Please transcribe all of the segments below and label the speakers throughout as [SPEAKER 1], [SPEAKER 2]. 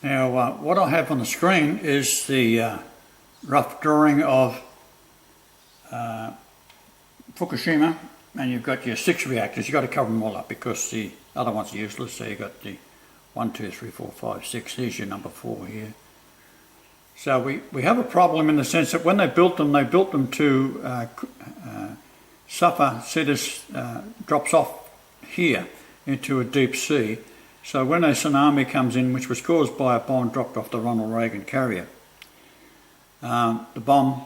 [SPEAKER 1] Now, what I have on the screen is the rough drawing of Fukushima, and you've got your 6 reactors. You've got to cover them all up because the other ones are useless. So you've got the 1, 2, 3, 4, 5, 6. Here's your number 4 here. So we have a problem in the sense that when they built them to suffer. See, this drops off here into a deep sea. So when a tsunami comes in, which was caused by a bomb dropped off the Ronald Reagan carrier, the bomb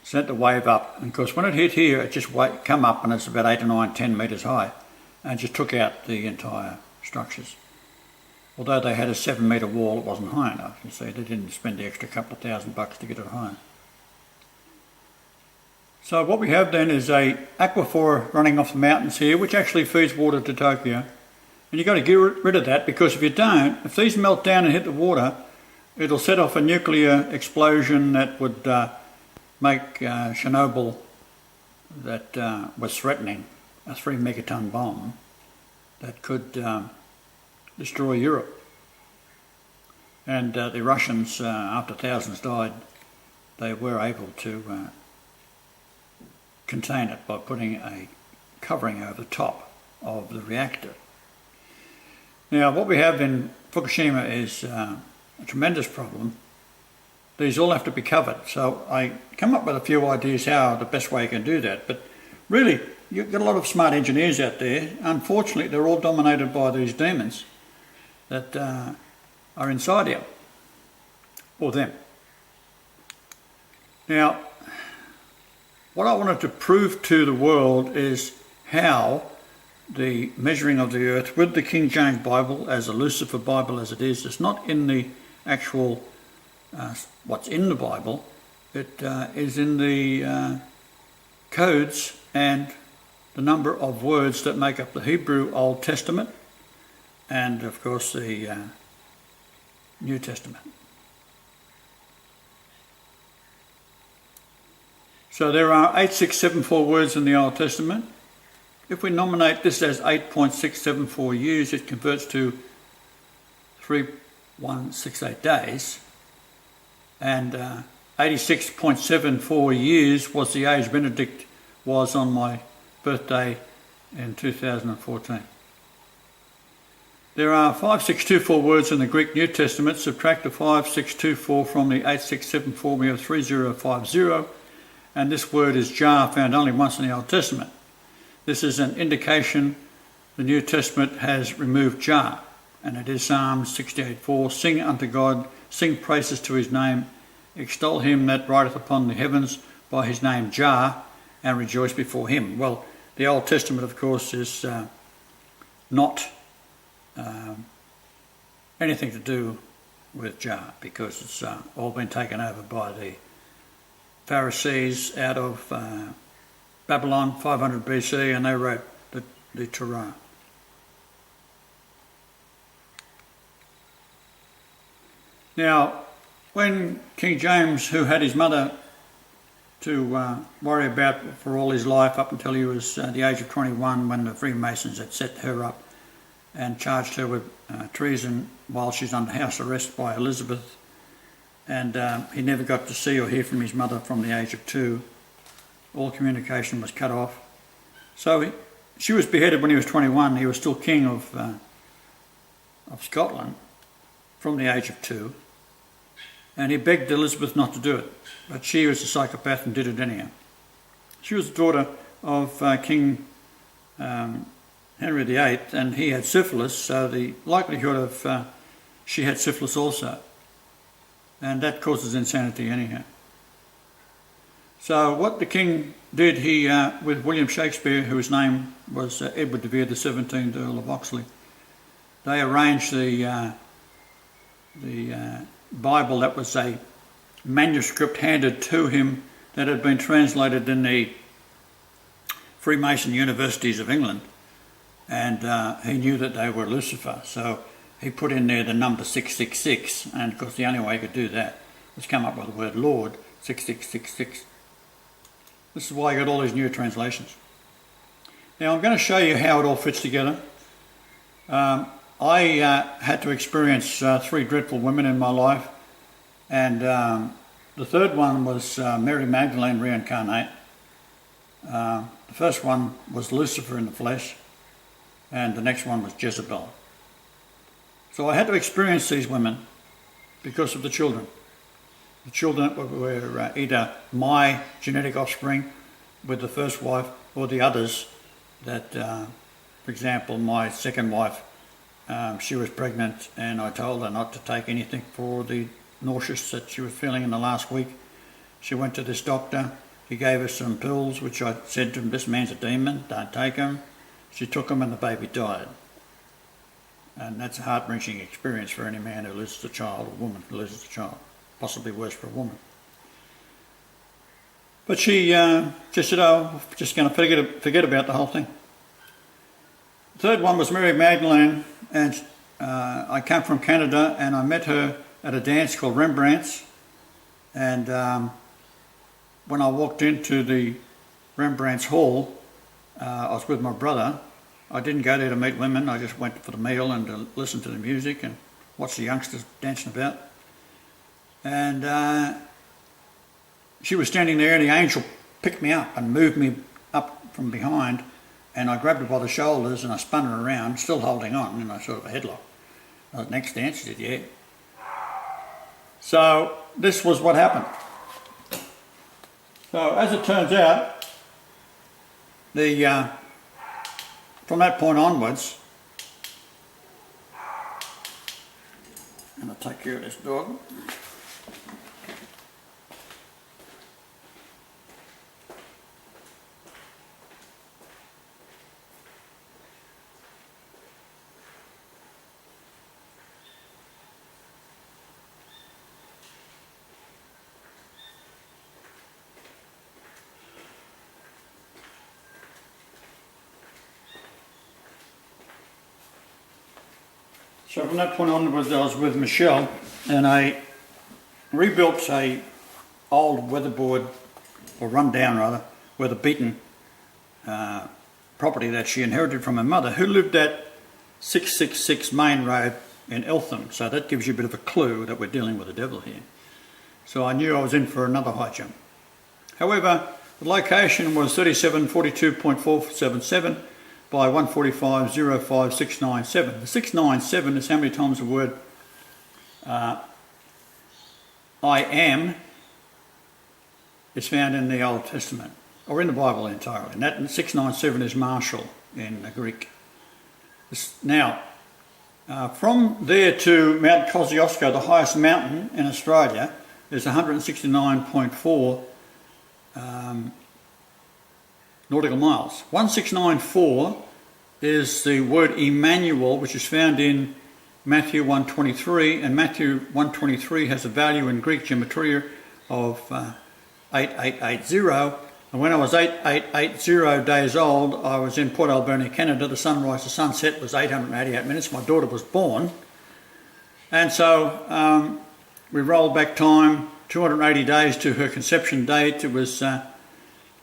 [SPEAKER 1] sent the wave up, and of course when it hit here, it just come up, and it's about 8 or 9, 10 metres high, and just took out the entire structures. Although they had a 7-metre wall, it wasn't high enough. You see, they didn't spend the extra couple of $1,000 to get it higher. So what we have then is a aquifer running off the mountains here, which actually feeds water to Tokyo. And you've got to get rid of that, because if you don't, if these melt down and hit the water, it'll set off a nuclear explosion that would make Chernobyl, that was threatening, a 3 megaton bomb that could destroy Europe. And the Russians, after thousands died, they were able to contain it by putting a covering over the top of the reactor. Now, what we have in Fukushima is a tremendous problem. These all have to be covered. So I come up with a few ideas how the best way you can do that. But really, you've got a lot of smart engineers out there. Unfortunately, they're all dominated by these demons that are inside you, or them. Now, what I wanted to prove to the world is how the measuring of the earth with the King James Bible, as a Lucifer Bible as it is, it's not in the actual what's in the Bible. It is in the codes and the number of words that make up the Hebrew Old Testament, and of course the New Testament. So there are 8674 words in the Old Testament. If we nominate this as 8.674 years, it converts to 3168 days. And 86.74 years was the age Benedict was on my birthday in 2014. There are 5624 words in the Greek New Testament. Subtract the 5624 from the 8674, we have 3050. And this word is jar, found only once in the Old Testament. This is an indication the New Testament has removed jar, and it is Psalm 68:4. Sing unto God, sing praises to his name, extol him that rideth upon the heavens by his name Jah, and rejoice before him. Well, the Old Testament, of course, is not anything to do with Jah, because it's all been taken over by the Pharisees out of Babylon, 500 BC, and they wrote the Torah. Now, when King James, who had his mother to worry about for all his life up until he was the age of 21, when the Freemasons had set her up and charged her with treason while she's under house arrest by Elizabeth, and he never got to see or hear from his mother from the age of 2. All communication was cut off. So she was beheaded when he was 21. He was still king of Scotland from the age of 2. And he begged Elizabeth not to do it. But she was a psychopath and did it anyhow. She was the daughter of King Henry VIII, and he had syphilis, so the likelihood of she had syphilis also. And that causes insanity anyhow. So what the king did, he, with William Shakespeare, whose name was Edward de Vere, the 17th Earl of Oxley, they arranged the Bible that was a manuscript handed to him that had been translated in the Freemason universities of England, and he knew that they were Lucifer, so he put in there the number 666, and of course the only way he could do that was come up with the word Lord, 6666. This is why you got all these new translations. Now I'm going to show you how it all fits together. I I had to experience 3 dreadful women in my life, and the third one was Mary Magdalene reincarnate. The first one was Lucifer in the flesh, and the next one was Jezebel. So I had to experience these women because of the children. The children were either my genetic offspring with the first wife, or the others that, for example, my second wife, she was pregnant and I told her not to take anything for the nauseous that she was feeling in the last week. She went to this doctor. He gave her some pills, which I said to him, this man's a demon, don't take them. She took them and the baby died. And that's a heart-wrenching experience for any man who loses a child, or woman who loses a child. Possibly worse for a woman. But she just said, oh, just going to forget about the whole thing. The third one was Mary Magdalene, and I came from Canada and I met her at a dance called Rembrandt's. And when I walked into the Rembrandt's hall, I was with my brother. I didn't go there to meet women, I just went for the meal and to listen to the music and watch the youngsters dancing about. And she was standing there and the angel picked me up and moved me up from behind, and I grabbed her by the shoulders and I spun her around, still holding on in a sort of a headlock. Next dance, she said, yeah. So this was what happened. So as it turns out, from that point onwards, I'm going to take care of this dog. So from that point onwards, I was with Michelle, and I rebuilt a old weatherboard, or run down rather, weather-beaten property that she inherited from her mother, who lived at 666 Main Road in Eltham. So that gives you a bit of a clue that we're dealing with the devil here. So I knew I was in for another high jump. However, the location was 3742.477 by 145.05697. The 697 is how many times the word I am is found in the Old Testament, or in the Bible entirely. And that 697 is Marshall in Greek. Now, from there to Mount Kosciuszko, the highest mountain in Australia, is 169.4 nautical miles. 1694 is the word Emmanuel, which is found in Matthew 1:23, and Matthew 1:23 has a value in Greek gematria of 8880. And when I was 8880 days old, I was in Port Alberni, Canada. The sunrise to sunset was 888 minutes. My daughter was born. And so we rolled back time 280 days to her conception date. It was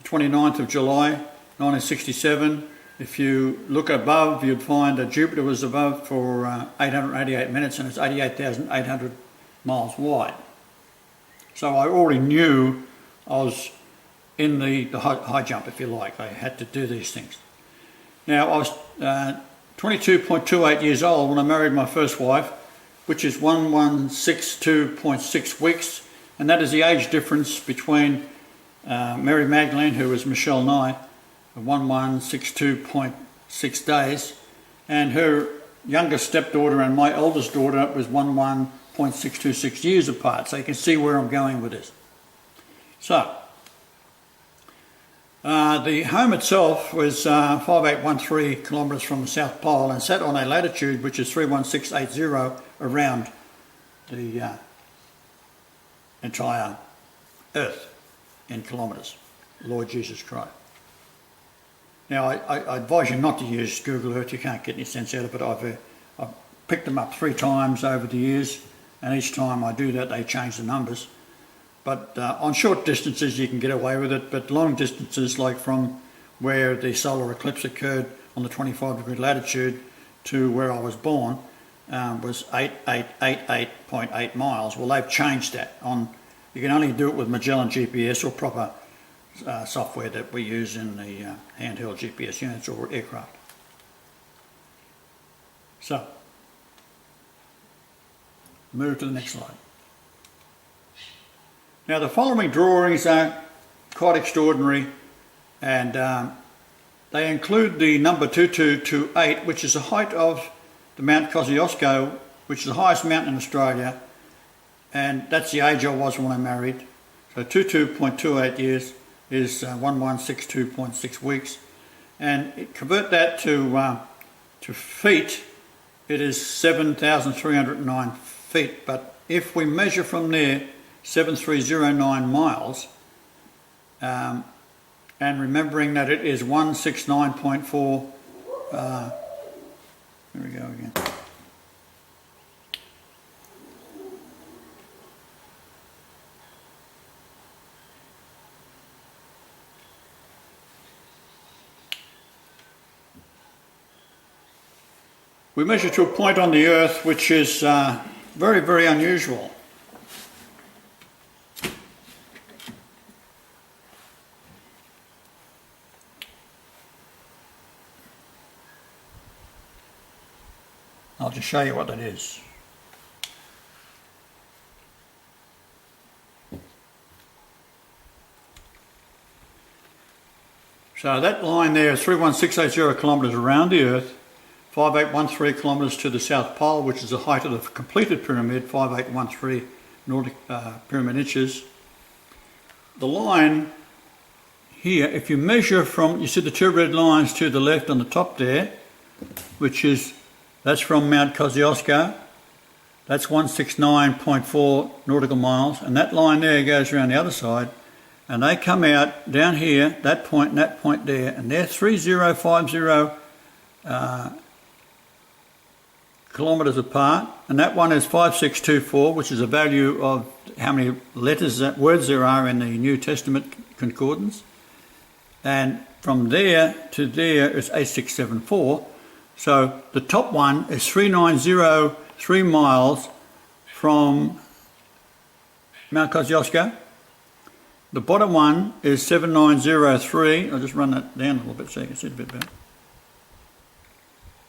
[SPEAKER 1] 29th of July 1967. If you look above, you'd find that Jupiter was above for 888 minutes, and it's 88,800 miles wide. So I already knew I was in the high jump, if you like. I had to do these things. Now, I was 22.28 years old when I married my first wife, which is 1162.6 weeks, and that is the age difference between Mary Magdalene, who was Michelle Nye, 1162.6 days, and her youngest stepdaughter and my eldest daughter was 11.626 years apart. So you can see where I'm going with this. So, the home itself was 5813 kilometres from the South Pole and sat on a latitude which is 31680 around the entire Earth in kilometres, Lord Jesus Christ. Now, I advise you not to use Google Earth. You can't get any sense out of it. I've picked them up 3 times over the years, and each time I do that, they change the numbers. But on short distances, you can get away with it, but long distances, like from where the solar eclipse occurred on the 25-degree latitude to where I was born was 8888.8 miles. Well, they've changed that. You can only do it with Magellan GPS or proper software that we use in the handheld GPS units or aircraft. So, move to the next slide. Now the following drawings are quite extraordinary, and they include the number 2228, which is the height of the Mount Kosciuszko, which is the highest mountain in Australia, and that's the age I was when I married. So 22.28 years is 1162.6 weeks, and convert that to feet, it is 7,309 feet. But if we measure from there 7,309 miles, and remembering that it is 169.4, here we go again. We measure to a point on the Earth which is very, very unusual. I'll just show you what that is. So that line there is 31680 kilometres around the Earth, 5813 kilometres to the South Pole, which is the height of the completed pyramid, 5813 Nordic pyramid inches. The line here, if you measure from, you see the two red lines to the left on the top there, that's from Mount Kosciuszko. That's 169.4 nautical miles, and that line there goes around the other side, and they come out down here, that point and that point there, and they're 3050 kilometres apart, and that one is 5624, which is a value of how many words there are in the New Testament concordance, and from there to there is 8674. So the top one is 3903 miles from Mount Kosciuszko. The bottom one is 7903. I'll just run that down a little bit so you can see it a bit better.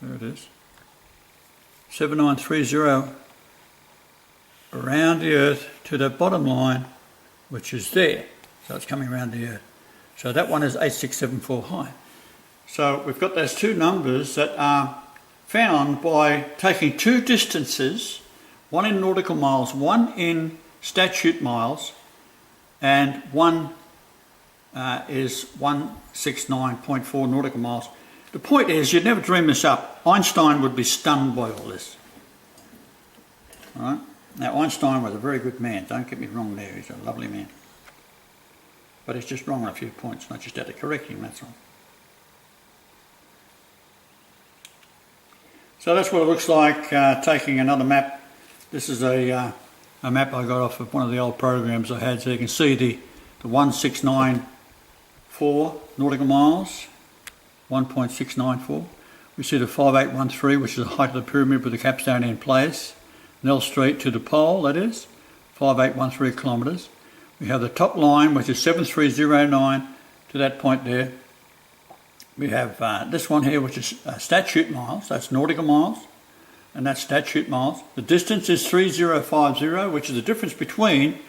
[SPEAKER 1] There it is. 7930 around the Earth to the bottom line, which is there. So it's coming around the Earth. So that one is 8674 high. So we've got those two numbers that are found by taking two distances, one in nautical miles, one in statute miles, and one is 169.4 nautical miles. The point is, you'd never dream this up. Einstein would be stunned by all this. All right? Now, Einstein was a very good man. Don't get me wrong there. He's a lovely man. But he's just wrong on a few points, and I just had to correct him, that's all. So that's what it looks like taking another map. This is a map I got off of one of the old programs I had, so you can see the 1694 nautical miles, 1.694. We see the 5813, which is the height of the pyramid with the capstone in place. Nell Street to the pole, that is, 5813 kilometres. We have the top line, which is 7309 to that point there. We have this one here, which is statute miles, that's nautical miles, and that's statute miles. The distance is 3050, which is the difference between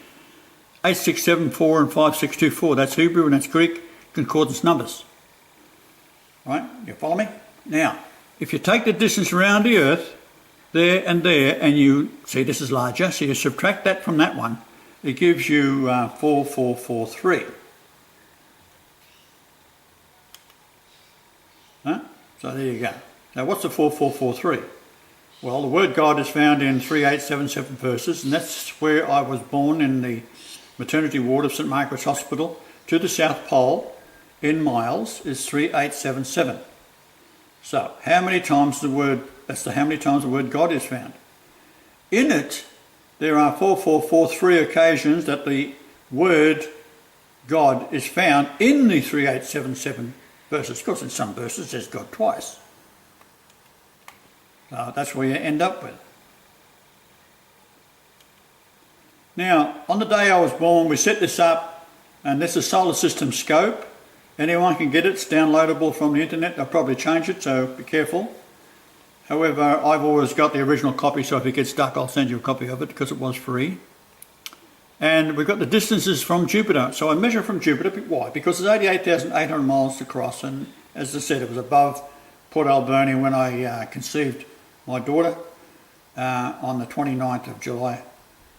[SPEAKER 1] 8674 and 5624. That's Hebrew and that's Greek concordance numbers. Right, you follow me? Now, if you take the distance around the Earth, there, and you see this is larger, so you subtract that from that one, it gives you 4443. Huh? So there you go. Now what's the 4443? Well, the word God is found in 3877 verses, and that's where I was born, in the maternity ward of St Margaret's Hospital. To the South Pole in miles is 3877. So how many times the word God is found? In it, there are 4443 occasions that the word God is found in the 3877 verses. Of course, in some verses there's God twice. So that's where you end up with. Now, on the day I was born, we set this up, and this is Solar System Scope. Anyone can get it. It's downloadable from the internet. They'll probably change it, so be careful. However, I've always got the original copy, so if it gets stuck, I'll send you a copy of it because it was free. And we've got the distances from Jupiter. So I measure from Jupiter. Why? Because it's 88,800 miles to cross, and as I said, it was above Port Alberni when I conceived my daughter on the 29th of July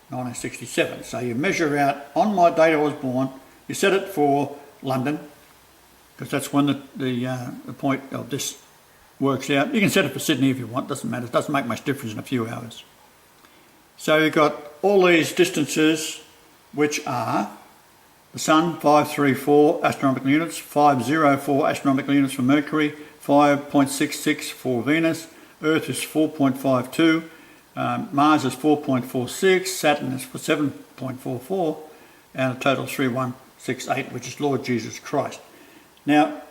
[SPEAKER 1] 1967. So you measure out on my date I was born. You set it for London, because that's when the point of this works out. You can set it for Sydney if you want, doesn't matter. It doesn't make much difference in a few hours. So you've got all these distances, which are the Sun, 534 astronomical units, 504 astronomical units for Mercury, 5.66 for Venus, Earth is 4.52, Mars is 4.46, Saturn is 7.44, and a total 3168, which is Lord Jesus Christ. Now,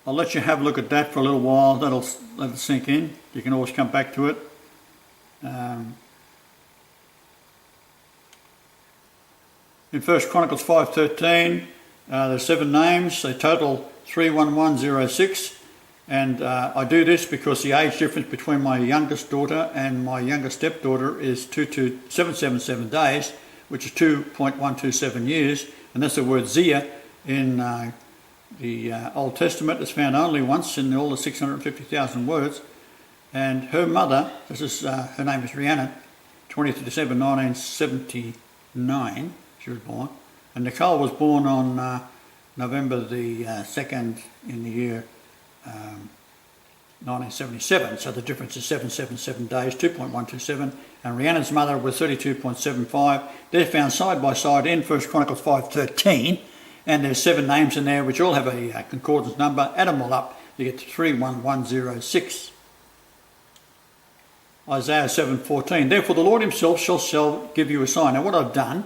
[SPEAKER 1] I'll let you have a look at that for a little while. That'll let it sink in. You can always come back to it. In 1 Chronicles 5:13, there's 7 names. They total 31106. And I do this because the age difference between my youngest daughter and my youngest stepdaughter is 777 days, which is 2.127 years. And that's the word Zia in the Old Testament. It's found only once in all the 650,000 words. And her mother, her name is Rhiannon, 20th of December 1979, she was born. And Nicole was born on November the 2nd in the year 1977. So the difference is 777 days, 2.127. And Rhiannon's mother was 32.75. They're found side by side in 1 Chronicles 5:13. And there's 7 names in there which all have a concordance number. Add them all up, you get to 31106. Isaiah 7:14. Therefore the Lord himself shall give you a sign. Now what I've done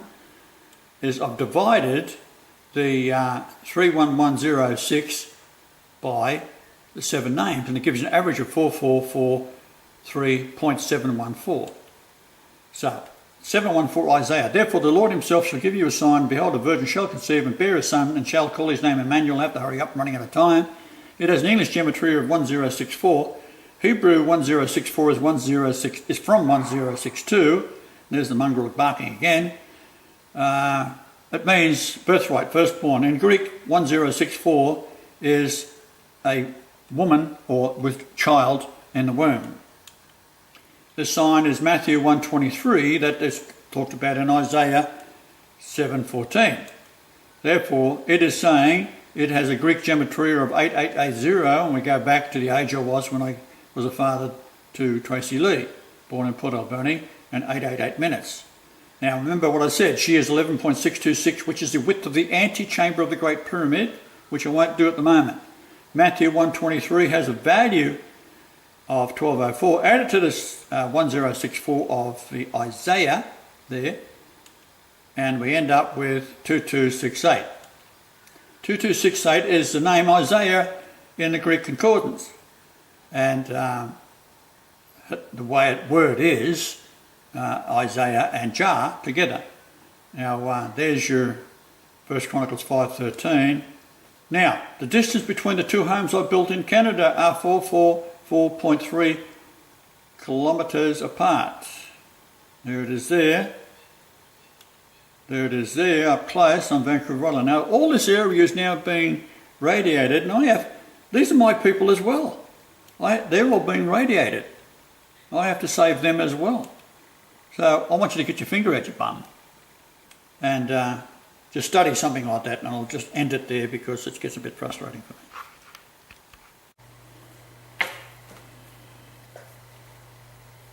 [SPEAKER 1] is I've divided the 31106 by the 7 names, and it gives you an average of 4443.714. So 714 Isaiah. Therefore the Lord himself shall give you a sign. Behold, a virgin shall conceive and bear a son, and shall call his name Emmanuel. I have to hurry up, I'm running out of time. It has an English gematria of 1064. Hebrew 1064 is from 1062. There's the mongrel barking again. It means birthright, firstborn. In Greek, 1064 is a woman or with child in the womb. The sign is Matthew 1:23, that is talked about in Isaiah 7:14. Therefore, it is saying it has a Greek gematria of 8880, and we go back to the age I was when I was a father to Tracy Lee, born in Port Alberni, and 888 minutes. Now remember what I said, she is 11.626, which is the width of the antechamber of the Great Pyramid, which I won't do at the moment. Matthew 1:23 has a value of 1204, added to this 1064 of the Isaiah there, and we end up with 2268. 2268 is the name Isaiah in the Greek concordance, and the word is Isaiah and Jah together. Now there's your 1 Chronicles 5:13. Now the distance between the 2 homes I built in Canada are 4.3 kilometres apart. There it is there. There it is there, up close on Vancouver Island. Now all this area is now being radiated, and these are my people as well. They're all being radiated. I have to save them as well. So I want you to get your finger out your bum and just study something like that, and I'll just end it there because it gets a bit frustrating for me.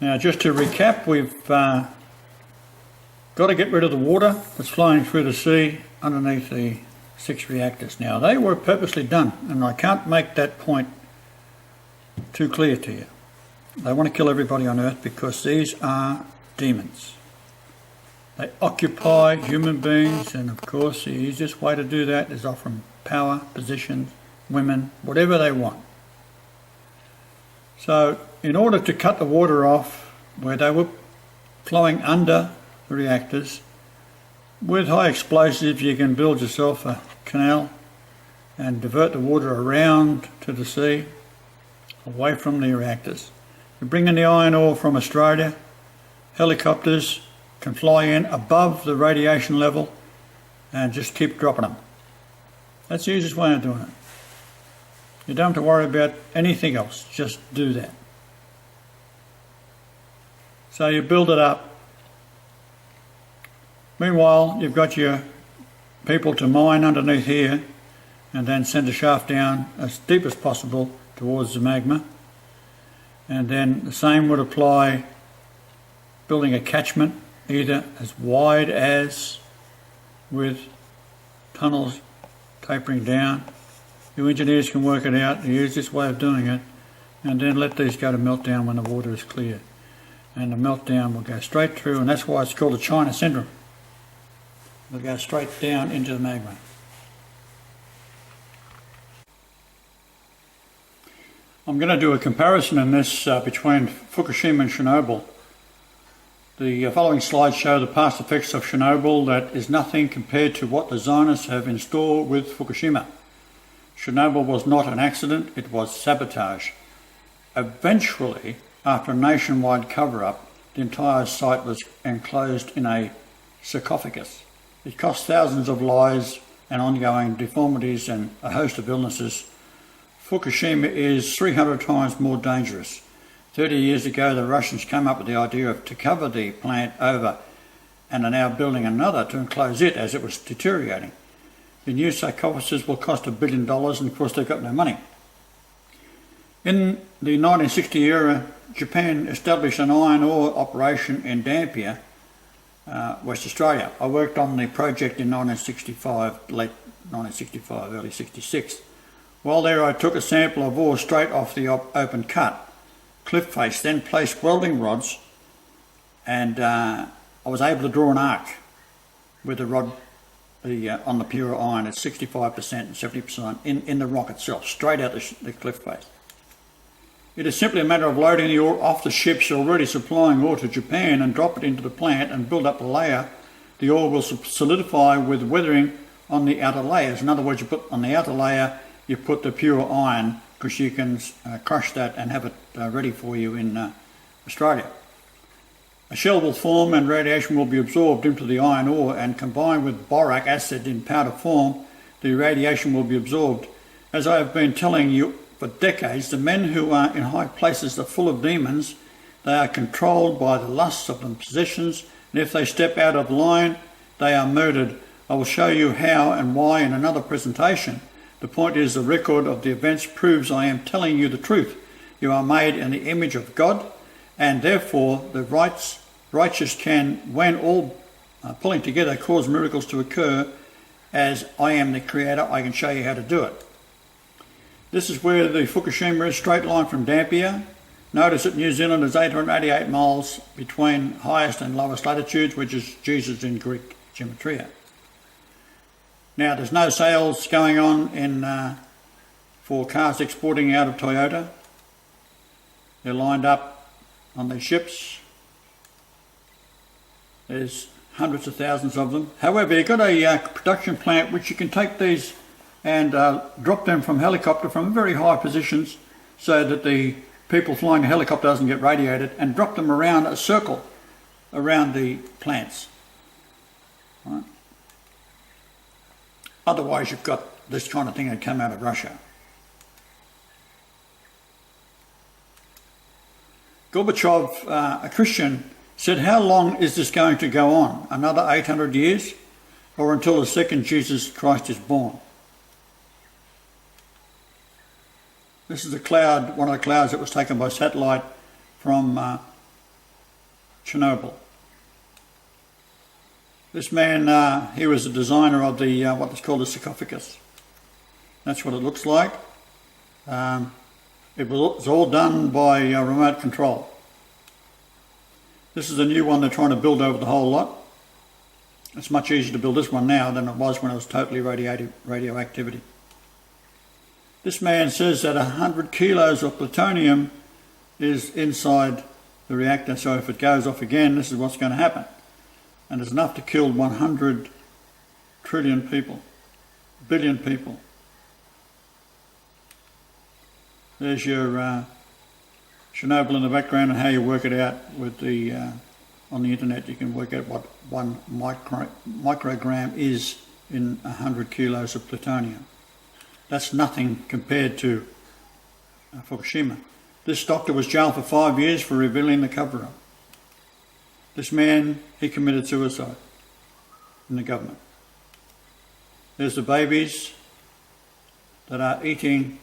[SPEAKER 1] Now just to recap, we've got to get rid of the water that's flowing through the sea underneath the 6 reactors. Now they were purposely done, and I can't make that point too clear to you. They want to kill everybody on Earth because these are demons. They occupy human beings, and of course the easiest way to do that is offer them power, positions, women, whatever they want. So in order to cut the water off where they were flowing under the reactors, with high explosives you can build yourself a canal and divert the water around to the sea, away from the reactors. You bring in the iron ore from Australia, helicopters can fly in above the radiation level and just keep dropping them. That's the easiest way of doing it. You don't have to worry about anything else, just do that. So you build it up. Meanwhile, you've got your people to mine underneath here and then send a shaft down as deep as possible towards the magma. And then the same would apply building a catchment, either as wide as with tunnels tapering down. You engineers can work it out, use this way of doing it, and then let these go to meltdown when the water is clear. And the meltdown will go straight through, and that's why it's called the China syndrome. It'll go straight down into the magma. I'm going to do a comparison in this between Fukushima and Chernobyl. The following slides show the past effects of Chernobyl that is nothing compared to what the Zionists have in store with Fukushima. Chernobyl was not an accident, it was sabotage. Eventually, after a nationwide cover-up, the entire site was enclosed in a sarcophagus. It cost thousands of lives and ongoing deformities and a host of illnesses. Fukushima is 300 times more dangerous. 30 years ago, the Russians came up with the idea to cover the plant over and are now building another to enclose it as it was deteriorating. The new sarcophagus will cost $1 billion, and of course they've got no money. In the 1960 era, Japan established an iron ore operation in Dampier, West Australia. I worked on the project in 1965, late 1965, early 66. While there I took a sample of ore straight off the open cut, cliff face, then placed welding rods, and I was able to draw an arc with the rod on the pure iron at 65% and 70% in the rock itself, straight out the cliff face. It is simply a matter of loading the ore off the ships already supplying ore to Japan and drop it into the plant and build up a layer. The ore will solidify with weathering on the outer layers. In other words, you put on the outer layer, you put the pure iron, because you can crush that and have it ready for you in Australia. A shell will form and radiation will be absorbed into the iron ore, and combined with boric acid in powder form, the radiation will be absorbed. As I have been telling you for decades, the men who are in high places are full of demons. They are controlled by the lusts of the possessions, and if they step out of line, they are murdered. I will show you how and why in another presentation. The point is, the record of the events proves I am telling you the truth. You are made in the image of God, and therefore the righteous can, when all pulling together, cause miracles to occur. As I am the creator, I can show you how to do it. This is where the Fukushima is, straight line from Dampier. Notice that New Zealand is 888 miles between highest and lowest latitudes, which is Jesus in Greek gematria. Now, there's no sales going on for cars exporting out of Toyota. They're lined up on these ships. There's hundreds of thousands of them. However, you've got a production plant which you can take these and drop them from helicopter from very high positions so that the people flying the helicopter doesn't get radiated, and drop them around a circle around the plants. Right. Otherwise, you've got this kind of thing that came out of Russia. Gorbachev, a Christian, said, "How long is this going to go on? Another 800 years? Or until the second Jesus Christ is born?" This is a cloud, one of the clouds that was taken by satellite from Chernobyl. This man, he was the designer of the what is called the sarcophagus. That's what it looks like. It was all done by remote control. This is a new one they're trying to build over the whole lot. It's much easier to build this one now than it was when it was totally radioactivity. This man says that 100 kilos of plutonium is inside the reactor, so if it goes off again, this is what's going to happen. And it's enough to kill 100 trillion people, billion people. There's your Chernobyl in the background and how you work it out with the on the internet. You can work out what 1 microgram is in 100 kilos of plutonium. That's nothing compared to Fukushima. This doctor was jailed for 5 years for revealing the cover-up. This man, he committed suicide in the government. There's the babies that are eating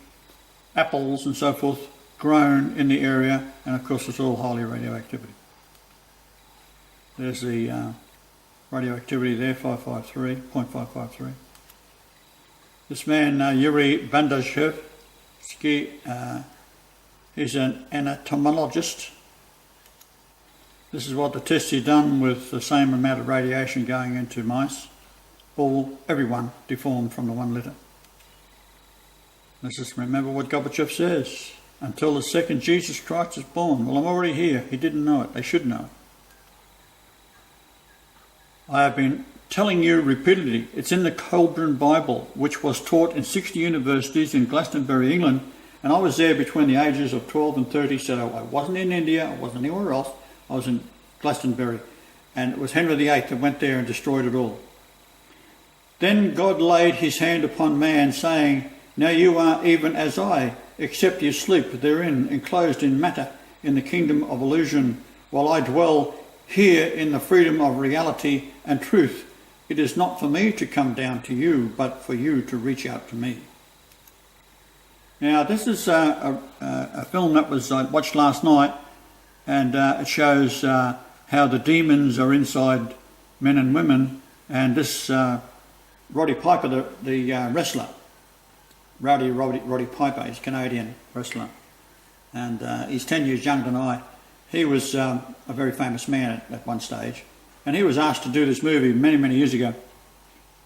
[SPEAKER 1] apples and so forth grown in the area, and of course it's all highly radioactivity. There's the radioactivity there, 0.553. This man, Yuri Bandashevsky, he's an entomologist. This is what the tests he's done with the same amount of radiation going into mice. Everyone deformed from the 1 litre. Let's just remember what Gorbachev says. Until the second Jesus Christ is born. Well, I'm already here. He didn't know it. They should know it. I have been telling you repeatedly, it's in the Cauldron Bible, which was taught in 60 universities in Glastonbury, England, and I was there between the ages of 12 and 30, so I wasn't in India, I wasn't anywhere else, I was in Glastonbury, and it was Henry VIII that went there and destroyed it all. Then God laid his hand upon man, saying, now you are even as I, except you sleep therein, enclosed in matter, in the kingdom of illusion, while I dwell here in the freedom of reality and truth. It is not for me to come down to you, but for you to reach out to me. Now, this is a film that was watched last night, and it shows how the demons are inside men and women, and this Roddy Piper, the wrestler, Roddy Piper, he's a Canadian wrestler, and he's 10 years younger than I. He was a very famous man at one stage, and he was asked to do this movie many, many years ago.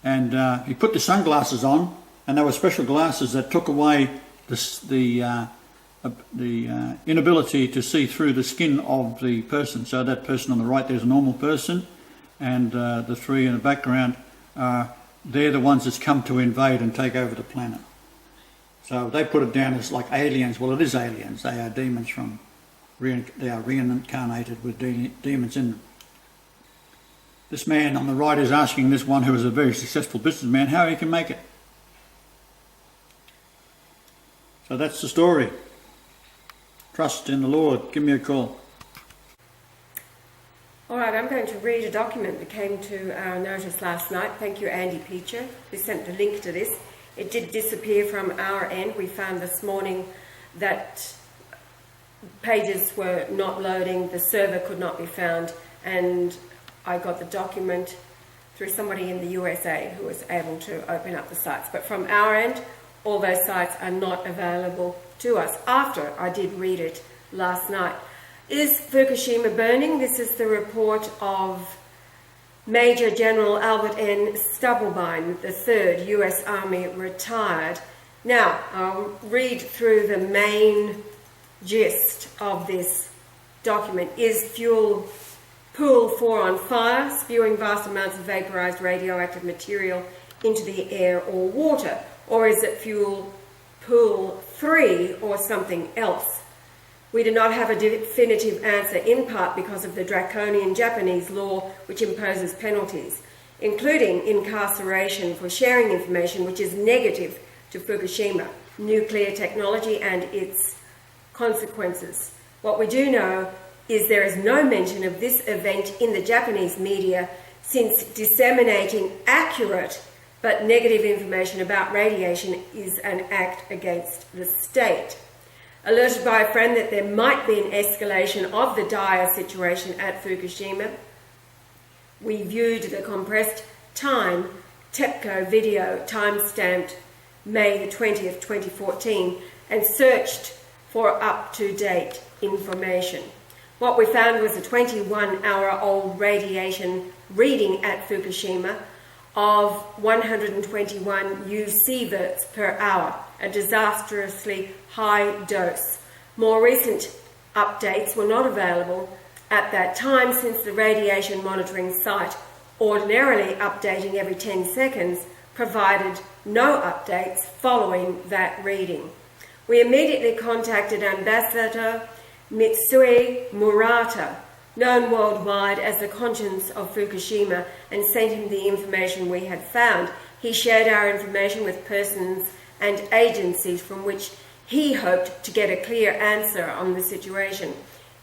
[SPEAKER 1] And he put the sunglasses on, and they were special glasses that took away the inability to see through the skin of the person. So that person on the right, there's a normal person, and the three in the background, they're the ones that's come to invade and take over the planet. So they put it down as like aliens. Well, it is aliens. They are demons they are reincarnated with demons in them. This man on the right is asking this one who is a very successful businessman how he can make it. So that's the story. Trust in the Lord. Give me a call.
[SPEAKER 2] All right, I'm going to read a document that came to our notice last night. Thank you, Andy Peacher, who sent the link to this. It did disappear from our end. We found this morning that pages were not loading, the server could not be found, and I got the document through somebody in the USA who was able to open up the sites. But from our end, all those sites are not available to us after I did read it last night. Is Fukushima burning? This is the report of Major General Albert N. Stubblebine, the 3rd US Army retired. Now, I'll read through the main gist of this document. Is fuel pool 4 on fire, spewing vast amounts of vaporized radioactive material into the air or water? Or is it fuel pool 3 or something else? We do not have a definitive answer, in part because of the draconian Japanese law which imposes penalties, including incarceration for sharing information which is negative to Fukushima, nuclear technology and its consequences. What we do know is there is no mention of this event in the Japanese media, since disseminating accurate but negative information about radiation is an act against the state. Alerted by a friend that there might be an escalation of the dire situation at Fukushima, we viewed the compressed time TEPCO video time-stamped May the 20th, 2014, and searched for up-to-date information. What we found was a 21-hour-old radiation reading at Fukushima of 121 USieverts per hour, a disastrously high dose. More recent updates were not available at that time, since the radiation monitoring site, ordinarily updating every 10 seconds, provided no updates following that reading. We immediately contacted Ambassador Mitsui Murata, known worldwide as the conscience of Fukushima, and sent him the information we had found. He shared our information with persons and agencies from which he hoped to get a clear answer on the situation,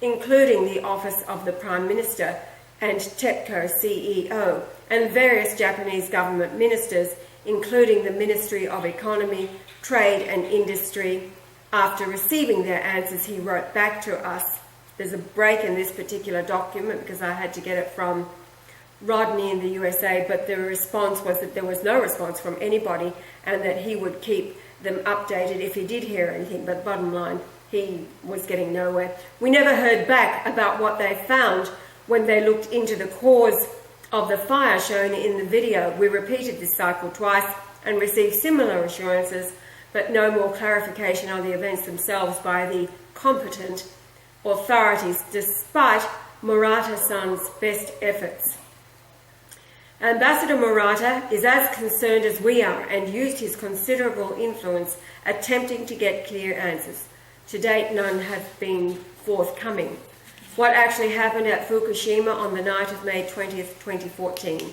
[SPEAKER 2] including the Office of the Prime Minister and TEPCO CEO, and various Japanese government ministers, including the Ministry of Economy, Trade and Industry. After receiving their answers, he wrote back to us. There's a break in this particular document because I had to get it from Rodney in the USA, but the response was that there was no response from anybody and that he would keep them updated if he did hear anything, but bottom line, he was getting nowhere. We never heard back about what they found when they looked into the cause of the fire shown in the video. We repeated this cycle twice and received similar assurances, but no more clarification on the events themselves by the competent authorities, despite Murata-san's best efforts. Ambassador Murata is as concerned as we are and used his considerable influence attempting to get clear answers. To date, none have been forthcoming. What actually happened at Fukushima on the night of May 20th, 2014?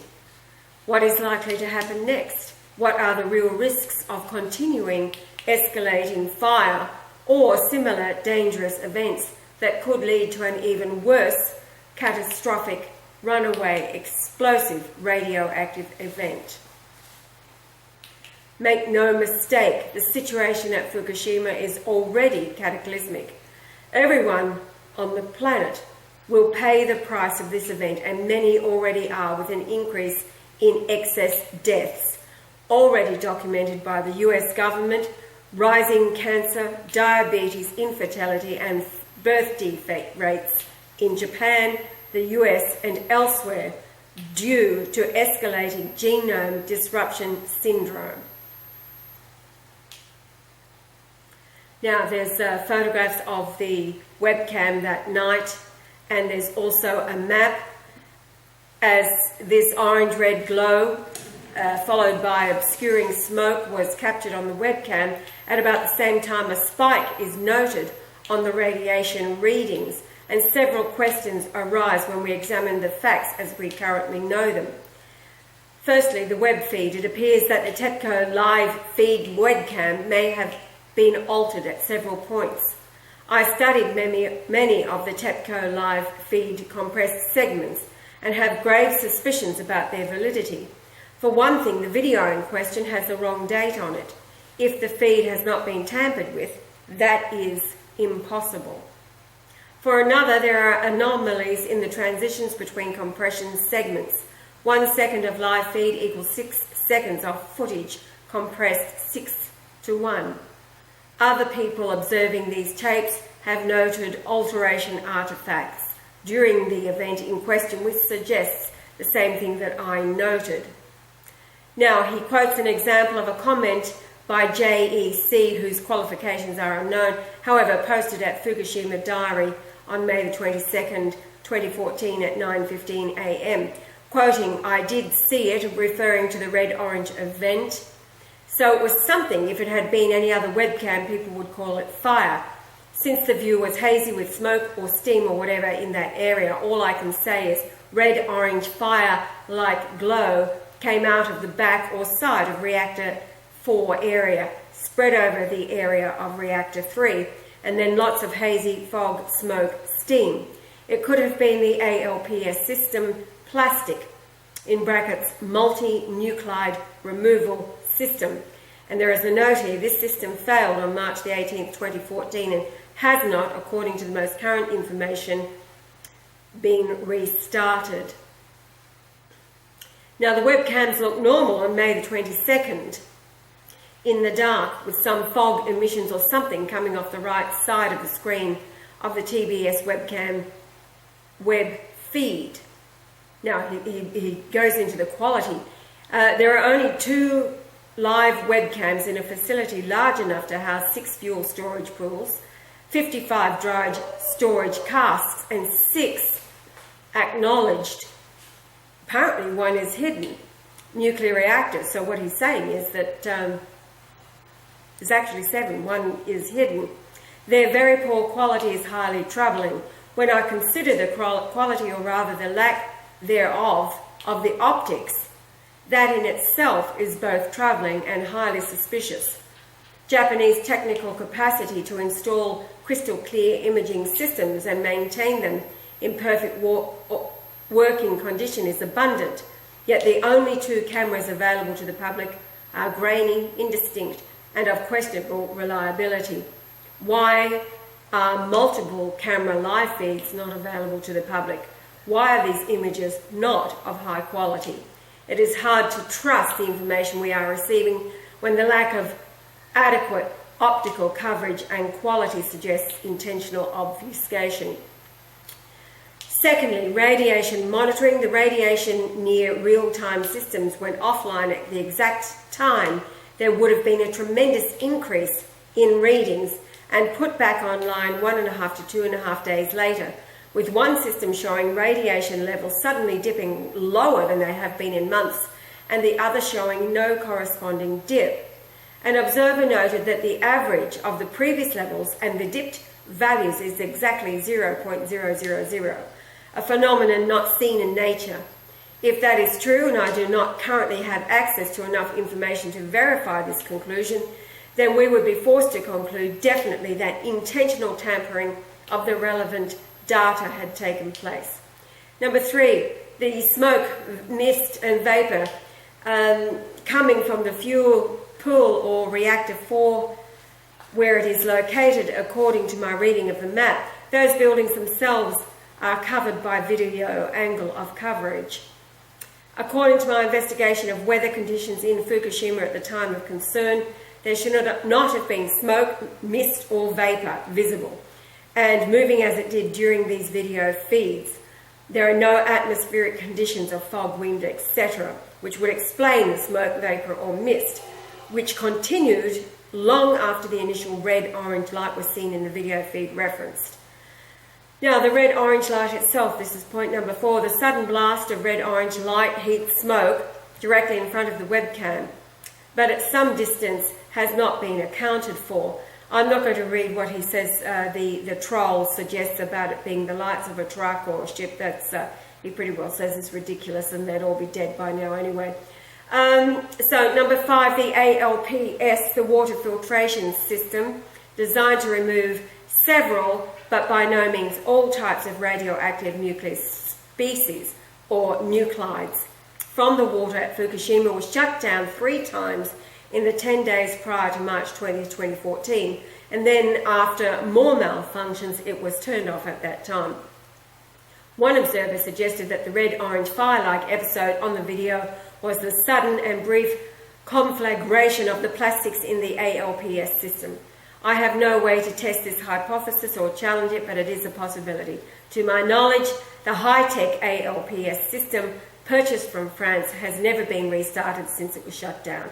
[SPEAKER 2] What is likely to happen next? What are the real risks of continuing escalating fire or similar dangerous events that could lead to an even worse, catastrophic, runaway, explosive radioactive event? Make no mistake, the situation at Fukushima is already cataclysmic. Everyone on the planet will pay the price of this event, and many already are, with an increase in excess deaths already documented by the US government, rising cancer, diabetes, infertility and birth defect rates in Japan, the US and elsewhere due to escalating genome disruption syndrome. Now there's photographs of the webcam that night, and there's also a map as this orange-red glow followed by obscuring smoke was captured on the webcam. At about the same time, a spike is noted on the radiation readings, and several questions arise when we examine the facts as we currently know them. Firstly, the web feed. It appears that the TEPCO live feed webcam may have been altered at several points. I studied many of the TEPCO live feed compressed segments and have grave suspicions about their validity. For one thing, the video in question has the wrong date on it. If the feed has not been tampered with, that is impossible. For another, there are anomalies in the transitions between compression segments. 1 second of live feed equals 6 seconds of footage compressed 6:1. Other people observing these tapes have noted alteration artifacts during the event in question, which suggests the same thing that I noted. Now, he quotes an example of a comment by JEC, whose qualifications are unknown, however, posted at Fukushima Diary on May the 22nd, 2014 at 9:15 a.m. Quoting, "I did see it," referring to the red-orange event. So it was something. If it had been any other webcam, people would call it fire. Since the view was hazy with smoke or steam or whatever in that area, all I can say is red-orange fire-like glow came out of the back or side of reactor 4 area, spread over the area of reactor 3, and then lots of hazy fog, smoke, steam. It could have been the ALPS system plastic, in brackets, multi-nuclide removal system. And there is a note here, this system failed on March the 18th, 2014 and has not, according to the most current information, been restarted. Now the webcams look normal on May the 22nd in the dark, with some fog emissions or something coming off the right side of the screen of the TBS webcam web feed. Now he goes into the quality. There are only 2 live webcams in a facility large enough to house 6 fuel storage pools, 55 dry storage casks, and 6 acknowledged, apparently one is hidden, nuclear reactors. So what he's saying is that there's actually 7, one is hidden. Their very poor quality is highly troubling. When I consider the quality, or rather the lack thereof, of the optics, that in itself is both troubling and highly suspicious. Japanese technical capacity to install crystal clear imaging systems and maintain them in perfect working condition is abundant, yet the only 2 cameras available to the public are grainy, indistinct, and of questionable reliability. Why are multiple camera live feeds not available to the public? Why are these images not of high quality? It is hard to trust the information we are receiving when the lack of adequate optical coverage and quality suggests intentional obfuscation. Secondly, radiation monitoring. The radiation near real-time systems went offline at the exact time there would have been a tremendous increase in readings and put back online 1.5 to 2.5 days later, with one system showing radiation levels suddenly dipping lower than they have been in months, and the other showing no corresponding dip. An observer noted that the average of the previous levels and the dipped values is exactly 0.000, a phenomenon not seen in nature. If that is true, and I do not currently have access to enough information to verify this conclusion, then we would be forced to conclude definitely that intentional tampering of the relevant data had taken place. Number 3, the smoke, mist and vapour coming from the fuel pool or reactor 4 where it is located, according to my reading of the map. Those buildings themselves are covered by video angle of coverage. According to my investigation of weather conditions in Fukushima at the time of concern, there should not have been smoke, mist or vapour visible, and moving as it did during these video feeds. There are no atmospheric conditions of fog, wind, etc., which would explain the smoke, vapour or mist, which continued long after the initial red-orange light was seen in the video feed referenced. Now, the red-orange light itself, this is point number 4, the sudden blast of red-orange light, heat, smoke directly in front of the webcam, but at some distance has not been accounted for. I'm not going to read what he says the troll suggests about it being the lights of a truck or a ship. That's he pretty well says it's ridiculous and they'd all be dead by now anyway. So number 5, the ALPS, the water filtration system, designed to remove several, but by no means all types of radioactive nuclear species or nuclides from the water at Fukushima, was shut down 3 times in the 10 days prior to March 20, 2014, and then after more malfunctions it was turned off at that time. One observer suggested that the red-orange fire-like episode on the video was the sudden and brief conflagration of the plastics in the ALPS system. I have no way to test this hypothesis or challenge it, but it is a possibility. To my knowledge, the high-tech ALPS system purchased from France has never been restarted since it was shut down,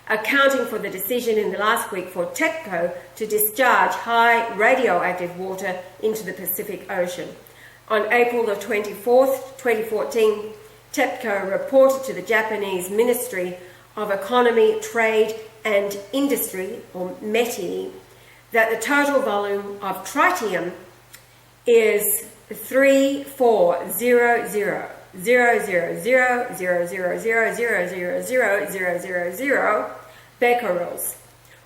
[SPEAKER 2] accounting for the decision in the last week for TEPCO to discharge high radioactive water into the Pacific Ocean. On April the 24th, 2014, TEPCO reported to the Japanese Ministry of Economy, Trade and Industry, or METI, that the total volume of tritium is 34,000,000,000,000,000,000 becquerels,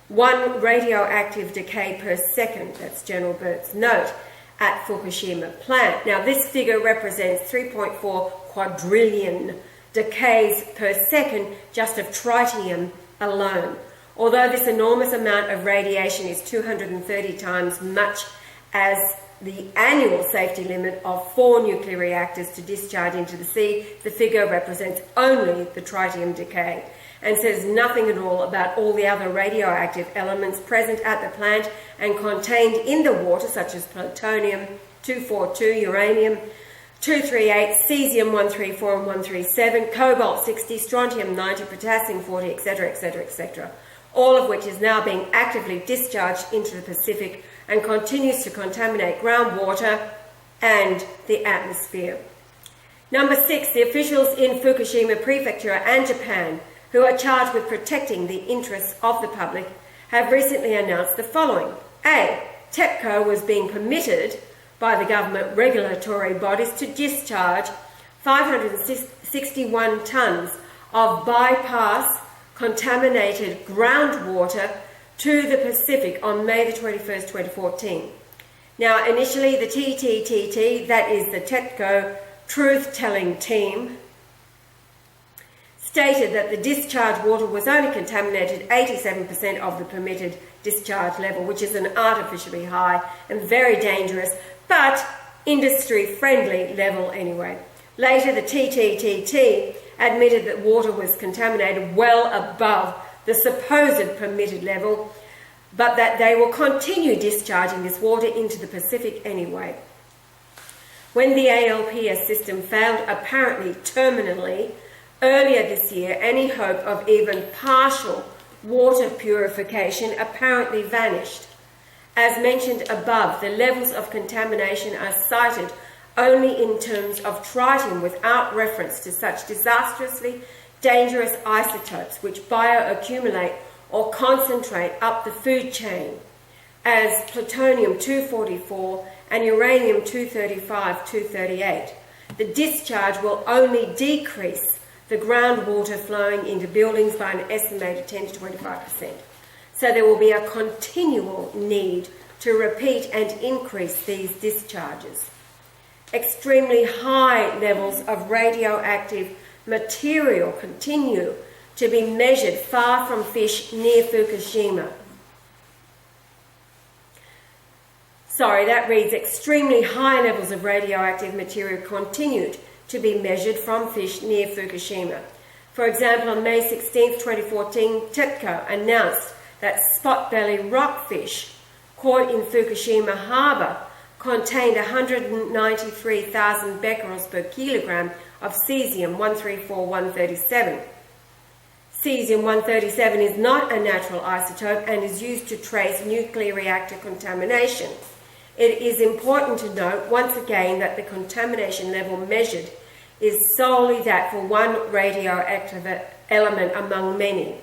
[SPEAKER 2] 1 radioactive decay per second. That's General Burt's note at Fukushima plant. Now, this figure represents 3.4 quadrillion decays per second just of tritium alone. Although this enormous amount of radiation is 230 times much as the annual safety limit of 4 nuclear reactors to discharge into the sea, the figure represents only the tritium decay and says nothing at all about all the other radioactive elements present at the plant and contained in the water, such as plutonium-242, uranium-238, cesium-134 and 137, cobalt-60, strontium-90, potassium-40, etc., etc., etc., all of which is now being actively discharged into the Pacific and continues to contaminate groundwater and the atmosphere. Number 6, the officials in Fukushima Prefecture and Japan, who are charged with protecting the interests of the public, have recently announced the following. A. TEPCO was being permitted by the government regulatory bodies to discharge 561 tonnes of bypass contaminated groundwater to the Pacific on May the 21st, 2014. Now, initially, the TTTT, that is the TEPCO truth-telling team, stated that the discharge water was only contaminated 87% of the permitted discharge level, which is an artificially high and very dangerous, but industry-friendly level anyway. Later, the TTTT admitted that water was contaminated well above the supposed permitted level, but that they will continue discharging this water into the Pacific anyway. When the ALPS system failed apparently terminally earlier this year, any hope of even partial water purification apparently vanished. As mentioned above, the levels of contamination are cited only in terms of tritium without reference to such disastrously dangerous isotopes which bioaccumulate or concentrate up the food chain, as plutonium-244 and uranium-235-238. The discharge will only decrease the groundwater flowing into buildings by an estimated 10 to 25%. So there will be a continual need to repeat and increase these discharges. Extremely high levels of radioactive material continue to be measured far from fish near Fukushima. Sorry, that reads extremely high levels of radioactive material continued to be measured from fish near Fukushima. For example, on May 16, 2014, TEPCO announced that spot-belly rockfish caught in Fukushima harbour contained 193,000 becquerels per kilogram of cesium-134-137. Cesium-137 is not a natural isotope and is used to trace nuclear reactor contamination. It is important to note once again that the contamination level measured is solely that for one radioactive element among many.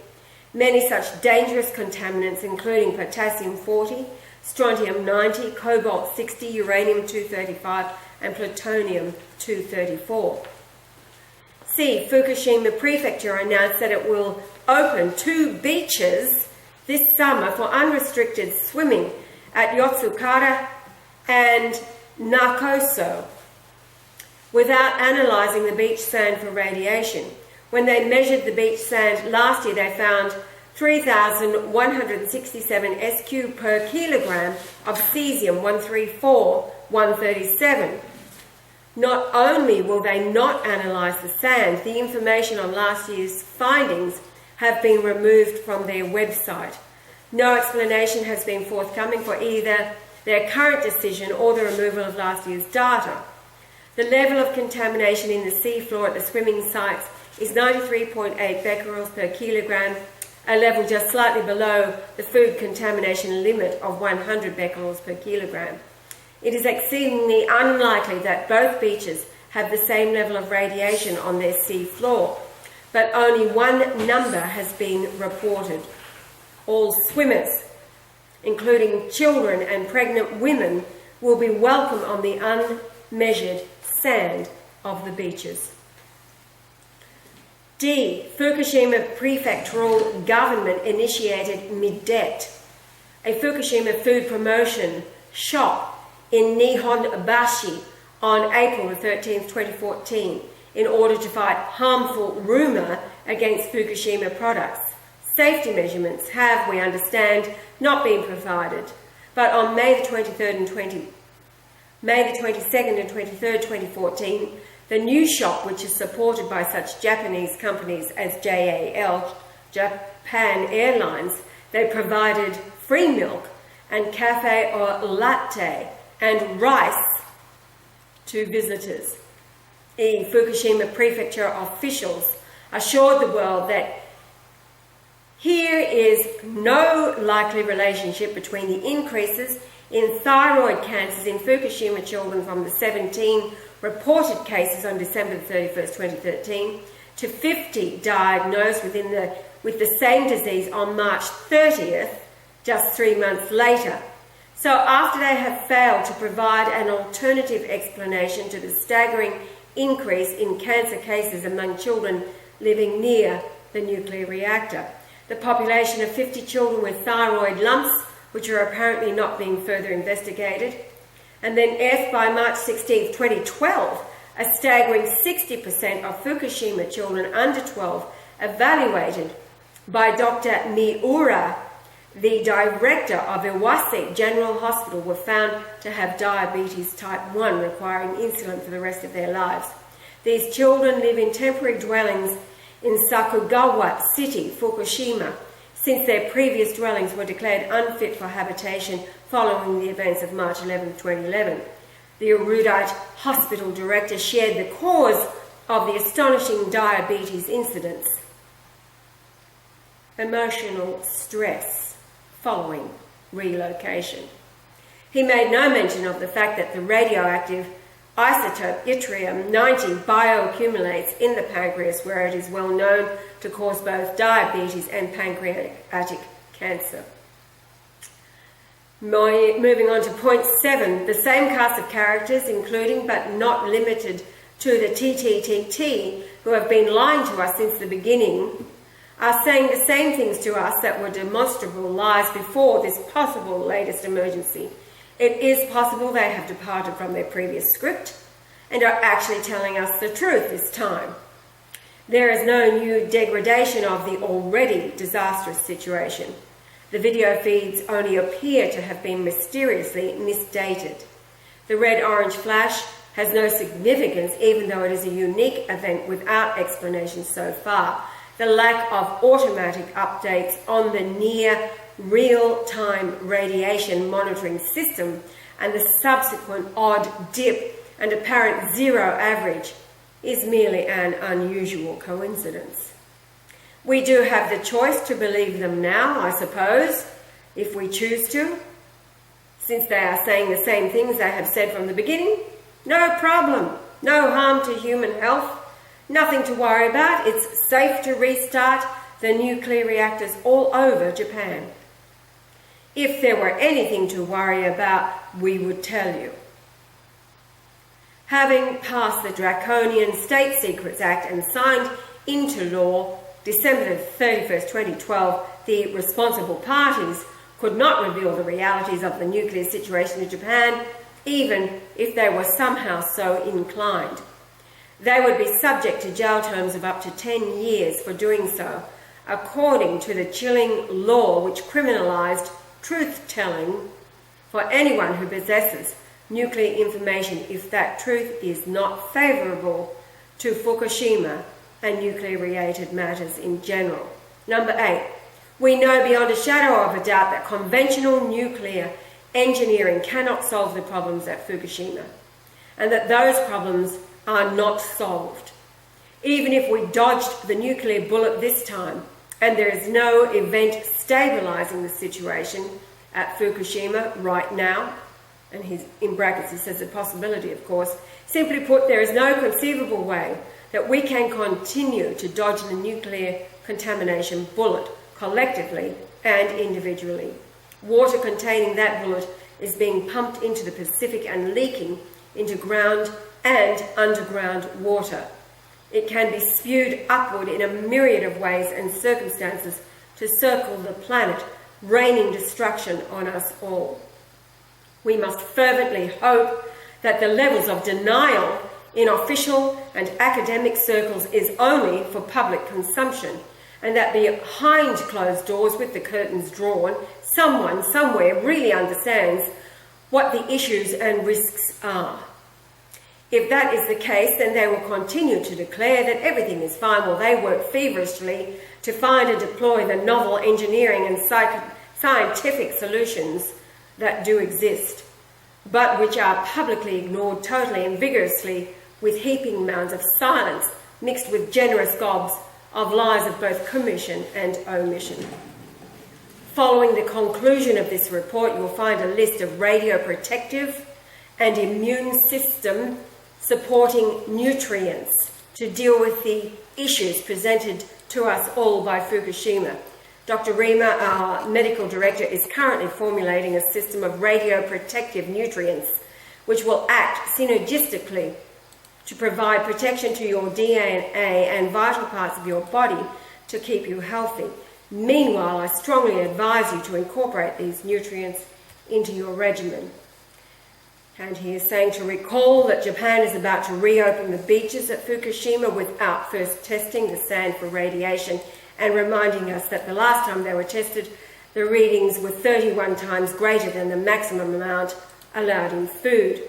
[SPEAKER 2] Many such dangerous contaminants, including potassium-40, strontium-90, cobalt-60, uranium-235, and plutonium-234. C. Fukushima Prefecture announced that it will open 2 beaches this summer for unrestricted swimming at Yotsukara and Nakoso, without analysing the beach sand for radiation. When they measured the beach sand last year, they found 3,167 SQ per kilogram of cesium-134-137. Not only will they not analyse the sand, the information on last year's findings have been removed from their website. No explanation has been forthcoming for either their current decision or the removal of last year's data. The level of contamination in the seafloor at the swimming sites is 93.8 becquerels per kilogram, a level just slightly below the food contamination limit of 100 becquerels per kilogram. It is exceedingly unlikely that both beaches have the same level of radiation on their sea floor, but only one number has been reported. All swimmers, including children and pregnant women, will be welcome on the unmeasured sand of the beaches. D. Fukushima prefectural government initiated Midet, a Fukushima food promotion shop in Nihonbashi on April 13, 2014, in order to fight harmful rumour against Fukushima products. Safety measurements have, we understand, not been provided, but on May the 22nd and 23rd, 2014, the new shop, which is supported by such Japanese companies as JAL, Japan Airlines, they provided free milk and cafe or latte and rice to visitors. E. Fukushima Prefecture officials assured the world that here is no likely relationship between the increases in thyroid cancers in Fukushima children from the 17 reported cases on December 31st, 2013, to 50 diagnosed with the same disease on March 30th, just 3 months later. So after they have failed to provide an alternative explanation to the staggering increase in cancer cases among children living near the nuclear reactor, the population of 50 children with thyroid lumps, which are apparently not being further investigated, and then by March 16, 2012, a staggering 60% of Fukushima children under 12 evaluated by Dr. Miura, the director of Iwase General Hospital, were found to have diabetes type 1 requiring insulin for the rest of their lives. These children live in temporary dwellings in Sakugawa City, Fukushima, since their previous dwellings were declared unfit for habitation following the events of March 11, 2011. The erudite hospital director shared the cause of the astonishing diabetes incidents: emotional stress following relocation. He made no mention of the fact that the radioactive isotope yttrium-90 bioaccumulates in the pancreas, where it is well known to cause both diabetes and pancreatic cancer. Moving on to point 7, the same cast of characters, including but not limited to the TTTT, who have been lying to us since the beginning, are saying the same things to us that were demonstrable lies before this possible latest emergency. It is possible they have departed from their previous script and are actually telling us the truth this time. There is no new degradation of the already disastrous situation. The video feeds only appear to have been mysteriously misdated. The red-orange flash has no significance, even though it is a unique event without explanation so far. The lack of automatic updates on the near real-time radiation monitoring system and the subsequent odd dip and apparent zero average is merely an unusual coincidence. We do have the choice to believe them now, I suppose, if we choose to. Since they are saying the same things they have said from the beginning, no problem, no harm to human health, nothing to worry about. It's safe to restart the nuclear reactors all over Japan. If there were anything to worry about, we would tell you. Having passed the draconian State Secrets Act and signed into law December 31st, 2012, the responsible parties could not reveal the realities of the nuclear situation in Japan, even if they were somehow so inclined. They would be subject to jail terms of up to 10 years for doing so, according to the chilling law which criminalised truth-telling for anyone who possesses nuclear information if that truth is not favourable to Fukushima and nuclear-related matters in general. Number 8, we know beyond a shadow of a doubt that conventional nuclear engineering cannot solve the problems at Fukushima, and that those problems are not solved. Even if we dodged the nuclear bullet this time, and there is no event stabilising the situation at Fukushima right now, and in brackets he says a possibility, of course. Simply put, there is no conceivable way that we can continue to dodge the nuclear contamination bullet collectively and individually. Water containing that bullet is being pumped into the Pacific and leaking into ground and underground water. It can be spewed upward in a myriad of ways and circumstances to circle the planet, raining destruction on us all. We must fervently hope that the levels of denial in official and academic circles is only for public consumption, and that behind closed doors with the curtains drawn, someone somewhere really understands what the issues and risks are. If that is the case, then they will continue to declare that everything is fine while they work feverishly to find and deploy the novel engineering and scientific solutions that do exist, but which are publicly ignored totally and vigorously with heaping mounds of silence mixed with generous gobs of lies of both commission and omission. Following the conclusion of this report, you will find a list of radioprotective and immune system supporting nutrients to deal with the issues presented to us all by Fukushima. Dr. Rima, our medical director, is currently formulating a system of radioprotective nutrients which will act synergistically to provide protection to your DNA and vital parts of your body to keep you healthy. Meanwhile, I strongly advise you to incorporate these nutrients into your regimen. And he is saying to recall that Japan is about to reopen the beaches at Fukushima without first testing the sand for radiation, and reminding us that the last time they were tested, the readings were 31 times greater than the maximum amount allowed in food.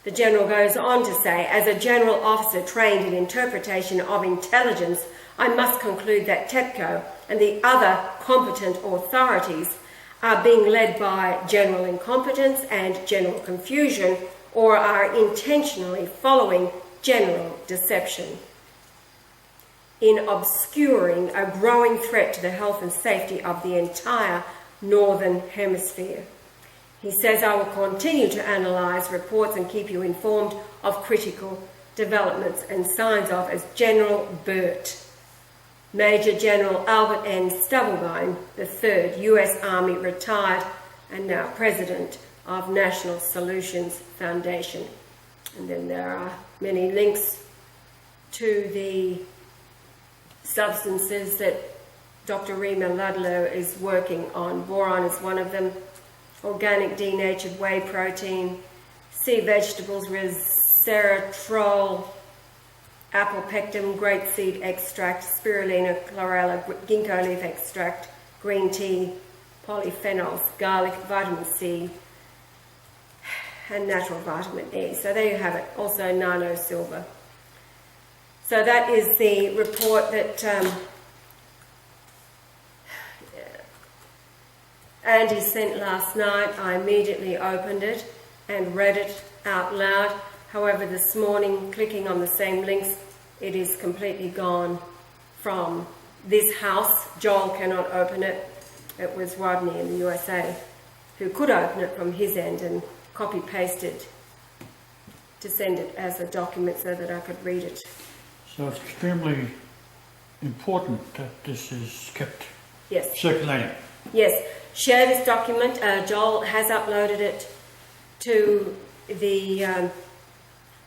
[SPEAKER 2] The General goes on to say, as a general officer trained in interpretation of intelligence, I must conclude that TEPCO and the other competent authorities are being led by general incompetence and general confusion, or are intentionally following general deception in obscuring a growing threat to the health and safety of the entire Northern Hemisphere. He says, I will continue to analyse reports and keep you informed of critical developments, and signs off as General Burt. Major General Albert N. Stubblebine III, US Army retired and now President of National Solutions Foundation. And then there are many links to the substances that Dr. Rima Ludlow is working on. Boron is one of them, organic denatured whey protein, sea vegetables, resveratrol, apple pectin, grapeseed extract, spirulina, chlorella, ginkgo leaf extract, green tea, polyphenols, garlic, vitamin C, and natural vitamin E. So there you have it, also nano silver. So that is the report that Andy sent last night. I immediately opened it and read it out loud. However, this morning, clicking on the same links, it is completely gone from this house. Joel cannot open it. It was Rodney in the USA who could open it from his end and copy-pasted to send it as a document so that I could read it.
[SPEAKER 1] So it's extremely important that this is kept circulating.
[SPEAKER 2] Yes. Share this document. Joel has uploaded it to the...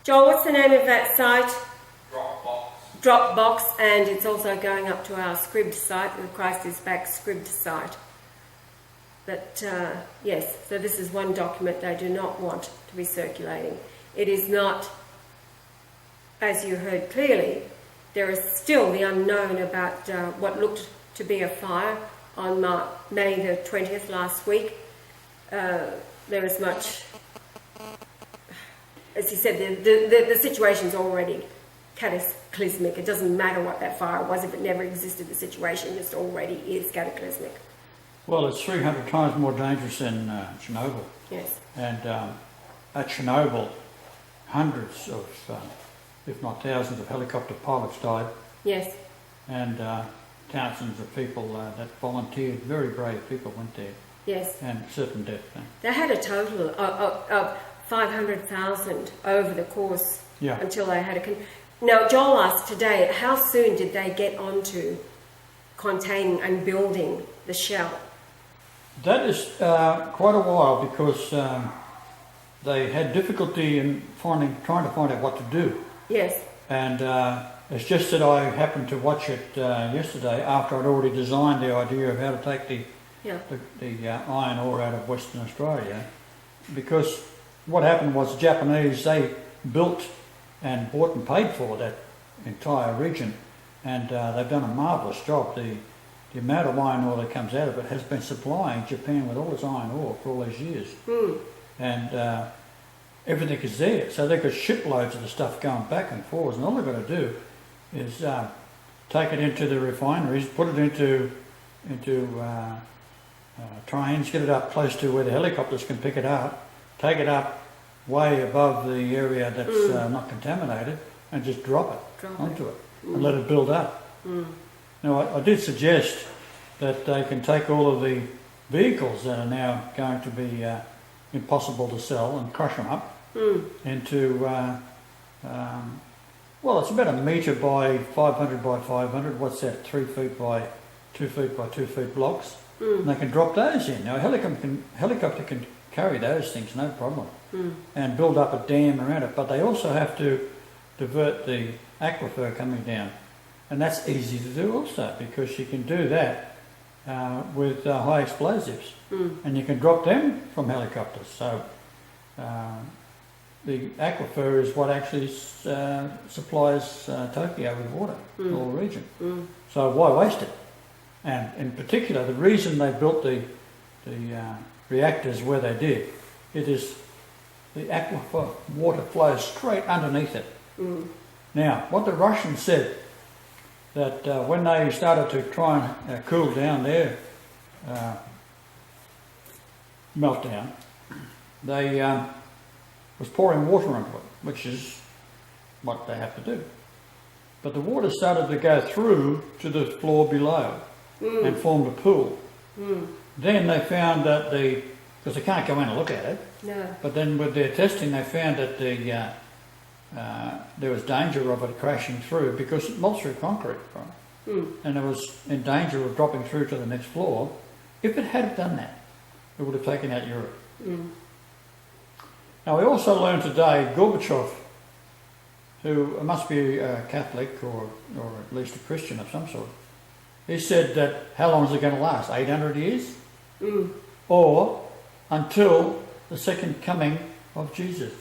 [SPEAKER 2] Joel, what's the name of that site? Dropbox, and it's also going up to our Scribd site, the Christ is Back Scribd site. But yes, so this is one document they do not want to be circulating. It is not, as you heard clearly, there is still the unknown about what looked to be a fire on May the 20th last week. There is much... As he said, the situation's already cataclysmic. It doesn't matter what that fire was. If it never existed, the situation just already is cataclysmic.
[SPEAKER 1] Well, it's 300 times more dangerous than Chernobyl.
[SPEAKER 2] Yes.
[SPEAKER 1] And at Chernobyl, hundreds of, if not thousands of helicopter pilots died.
[SPEAKER 2] Yes.
[SPEAKER 1] And thousands of people that volunteered, very brave people went there.
[SPEAKER 2] Yes.
[SPEAKER 1] And certain death.
[SPEAKER 2] They had a total of 500,000 over the course until they had a... Now, Joel asked today, how soon did they get onto containing and building the shell? That is
[SPEAKER 1] quite a while, because they had difficulty in trying to find out what to do.
[SPEAKER 2] Yes.
[SPEAKER 1] And it's just that I happened to watch it yesterday after I'd already designed the idea of how to take the iron ore out of Western Australia, because what happened was the Japanese, they built and bought and paid for that entire region, and they've done a marvellous job. The amount of iron ore that comes out of it has been supplying Japan with all its iron ore for all these years. And everything is there, so they've got shiploads of the stuff going back and forwards, and all they've got to do is take it into the refineries, put it into trains, get it up close to where the helicopters can pick it up, take it up way above the area that's not contaminated, and just drop it onto it and let it build up. Now, I did suggest that they can take all of the vehicles that are now going to be impossible to sell and crush them up into, well, it's about 1 metre by 500 by 500. What's that? 3 feet by 2 feet by 2 feet blocks. And they can drop those in. Now, a helicopter can carry those things, no problem, and build up a dam around it. But they also have to divert the aquifer coming down. And that's easy to do also, because you can do that with high explosives. And you can drop them from helicopters. So the aquifer is what actually supplies Tokyo with water, the whole region. So why waste it? And in particular, the reason they built the reactors where they did, it is the aquifer water flows straight underneath it. Now, what the Russians said, that when they started to try and cool down their meltdown, they was pouring water into it, which is what they have to do. But the water started to go through to the floor below and formed a pool. Then they found that because they can't go in and look at it, but then with their testing they found that there was danger of it crashing through because it melts through concrete, right? And it was in danger of dropping through to the next floor. If it had done that, it would have taken out Europe. Now we also learned today Gorbachev, who must be a Catholic or at least a Christian of some sort, he said that how long is it going to last? 800 years? Or until the second coming of Jesus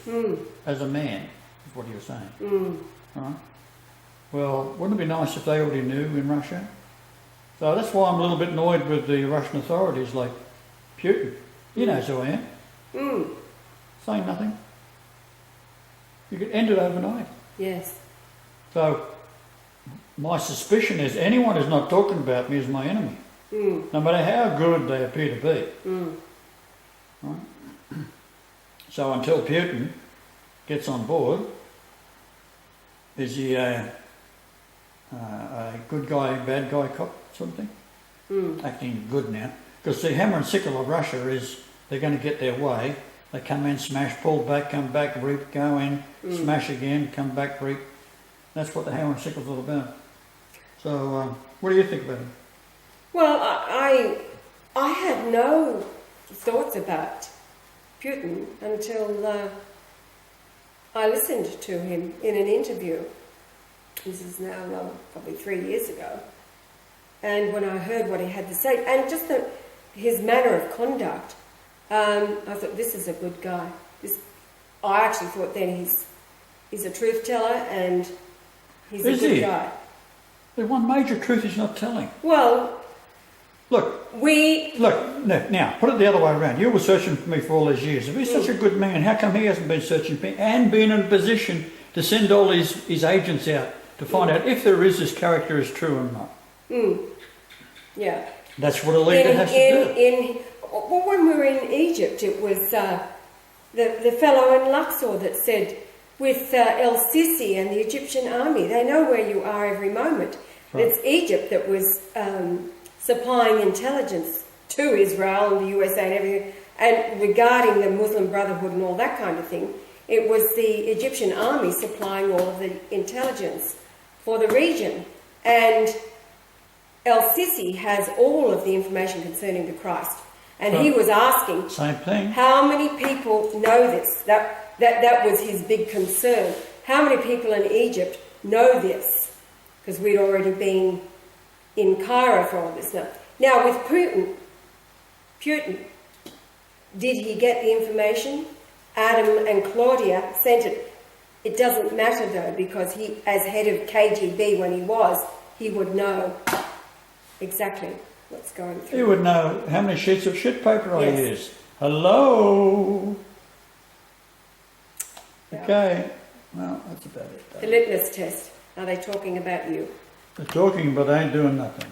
[SPEAKER 1] as a man, is what he was saying. Right? Well, wouldn't it be nice if they already knew in Russia? So that's why I'm a little bit annoyed with the Russian authorities like Putin. He knows who I am. Saying nothing. You could end it overnight.
[SPEAKER 2] Yes.
[SPEAKER 1] So my suspicion is anyone who's not talking about me is my enemy. No matter how good they appear to be. Right? So until Putin gets on board, is he a good guy, bad guy cop sort of thing? Acting good now. Because the hammer and sickle of Russia is they're going to get their way. They come in, smash, pull back, come back, reap, go in, smash again, come back, reap. That's what the hammer and sickle's all about. So, what do you think about it?
[SPEAKER 2] Well, I had no thoughts about Putin until I listened to him in an interview. This is now probably 3 years ago. And when I heard what he had to say, and just his manner of conduct, I thought, this is a good guy. I actually thought then he's a truth teller and he's a good guy.
[SPEAKER 1] The one major truth he's not telling.
[SPEAKER 2] Well,
[SPEAKER 1] Look, now, put it the other way around. You were searching for me for all these years. If he's such a good man, how come he hasn't been searching for me and been in a position to send all his agents out to find out if there is this character is true or not?
[SPEAKER 2] Yeah.
[SPEAKER 1] That's what a leader has to do.
[SPEAKER 2] Well, when we were in Egypt, it was the fellow in Luxor that said, with El Sisi and the Egyptian army, they know where you are every moment. Right. It's Egypt that was supplying intelligence to Israel and the USA and everything, and regarding the Muslim Brotherhood and all that kind of thing. It was the Egyptian army supplying all of the intelligence for the region. And El Sisi has all of the information concerning the Christ. And he was asking,
[SPEAKER 1] same thing. How
[SPEAKER 2] many people know this? That was his big concern. How many people in Egypt know this? Because we'd already been in Cairo for all this now. Now with Putin, did he get the information? Adam and Claudia sent it. It doesn't matter though, because he, as head of KGB when he would know exactly what's going through.
[SPEAKER 1] He would know how many sheets of shit paper I use. Hello? Yeah. Okay. Well, that's about it.
[SPEAKER 2] The litmus test. Are they talking about you?
[SPEAKER 1] They're talking, but they ain't doing nothing.